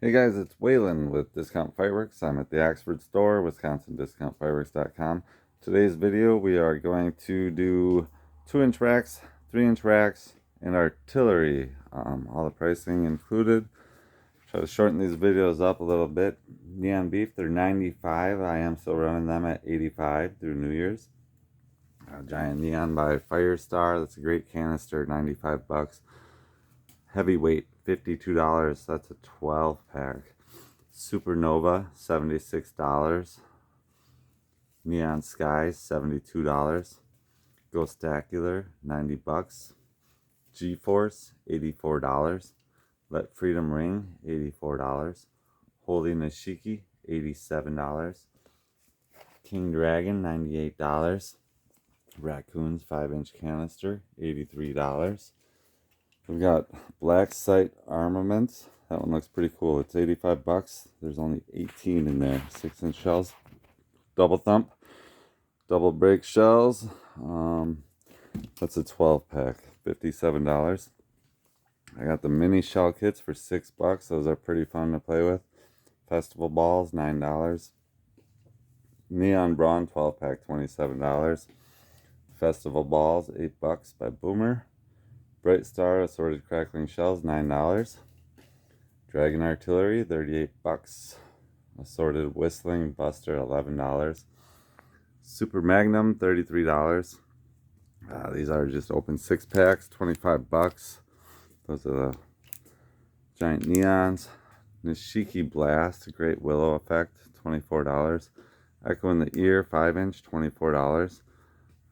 Hey guys, it's Waylon with Discount Fireworks. I'm at the Oxford store, wisconsindiscountfireworks.com. Today's video we are going to do 2-inch racks, 3-inch racks, and artillery. All the pricing included. Try to shorten these videos up a little bit. Neon Beef, they're $95. I am still running them at $85 through New Year's. Giant Neon by Firestar, that's a great canister, 95 bucks. Heavyweight, $52. That's a 12 pack. Supernova, $76. Neon Skies, $72. Ghostacular, 90 bucks. G-Force, $84. Let Freedom Ring, $84. Holy Nishiki, $87. King Dragon, $98. Raccoons 5-inch canister, $83. We've got Black Sight Armaments. That one looks pretty cool. It's 85 bucks. There's only 18 in there. 6-inch shells. Double thump. Double break shells. That's a 12 pack. $57. I got the mini shell kits for 6 bucks. Those are pretty fun to play with. Festival balls, $9. Neon Brawn 12 pack, $27. Festival balls, 8 bucks by Boomer. Bright Star assorted crackling shells, $9. Dragon Artillery, 38 bucks. Assorted whistling buster, $11. Super Magnum, $33. These are just open 6 packs, 25 bucks. Those are the giant neons. Nishiki Blast, a great willow effect, $24. Echo in the Ear, 5-inch, $24.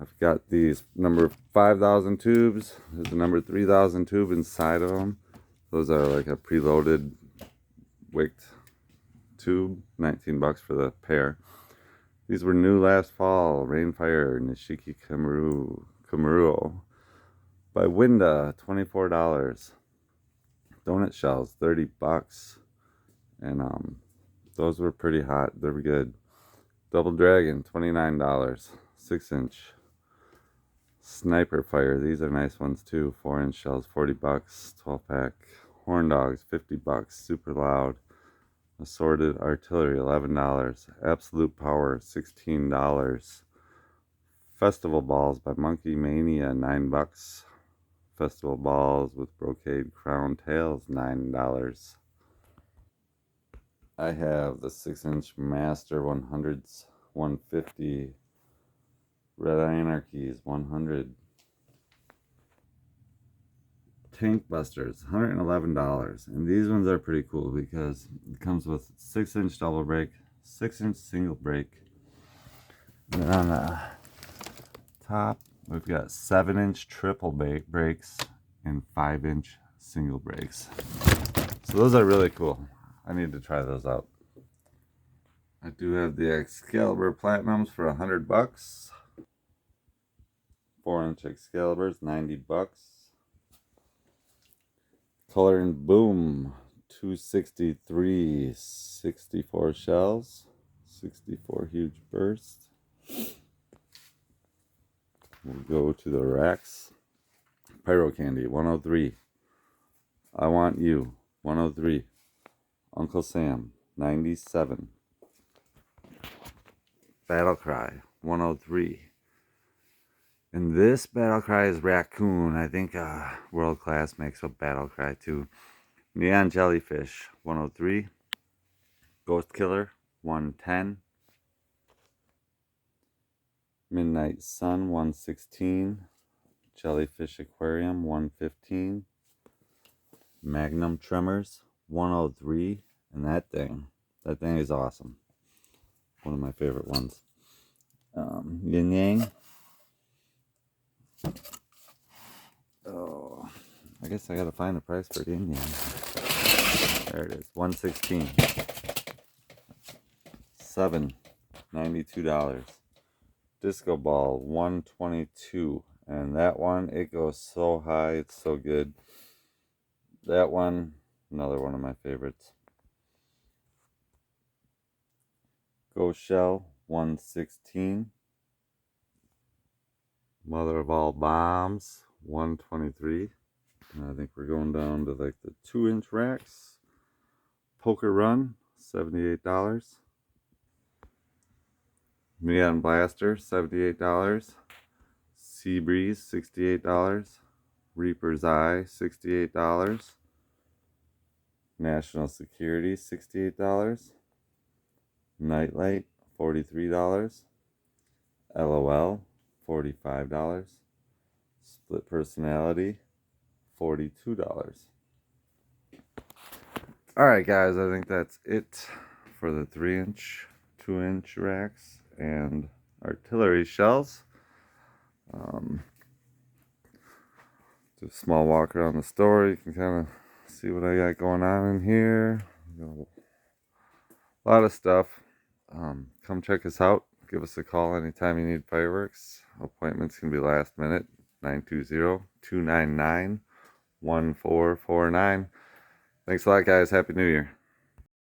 I've got these number 5,000 tubes. There's a number 3,000 tube inside of them. Those are like a preloaded wicked tube. 19 bucks for the pair. These were new last fall. Rainfire Nishiki Kamuroho by Winda, $24. Donut shells, 30 bucks. And those were pretty hot. They were good. Double Dragon, $29. 6-inch. Sniper Fire, these are nice ones too. 4-inch shells, 40 bucks. 12 pack. Horn Dogs, 50 bucks. Super loud. Assorted Artillery, $11. Absolute Power, $16. Festival Balls by Monkey Mania, 9 bucks. Festival Balls with brocade crown tails, $9. I have the 6-inch Master 100s, 150. Red Anarchies, 100. Tank Busters, $111. And these ones are pretty cool because it comes with 6-inch double break, 6-inch single break. And then on the top, we've got 7-inch triple breaks and 5-inch single breaks. So those are really cool. I need to try those out. I do have the Excalibur Platinums for 100 bucks. 4-inch Excaliburs, 90 bucks. Color and Boom, 263, 64 shells, 64 huge bursts. We'll go to the racks. Pyro Candy, 103. I Want You, 103. Uncle Sam, 97. Battle Cry, 103. And this Battle Cry is Raccoon. I think World Class makes a Battle Cry too. Neon Jellyfish, 103. Ghost Killer, 110. Midnight Sun, 116. Jellyfish Aquarium, 115. Magnum Tremors, 103. And that thing is awesome. One of my favorite ones. Yin Yang. Oh, I guess I gotta find the price for Yin Yang. There it is, 116. $92. Disco Ball, 122. And that one, it goes so high, it's so good. That one, another one of my favorites. Ghost Shell, 116. Mother of All Bombs, 123. And I think we're going down to like the 2-inch racks. Poker Run, $78. Neon Blaster, $78. Sea Breeze, $68. Reaper's Eye, $68. National Security, $68. Nightlight, $43. LOL, $45. Split Personality, $42. Alright guys, I think that's it for the 3-inch, 2-inch racks and artillery shells. Do a small walk around the store. You can kind of see what I got going on in here. A lot of stuff. Come check us out. Give us a call anytime you need fireworks. Appointments can be last minute. 920-299-1449. Thanks a lot, guys. Happy New Year.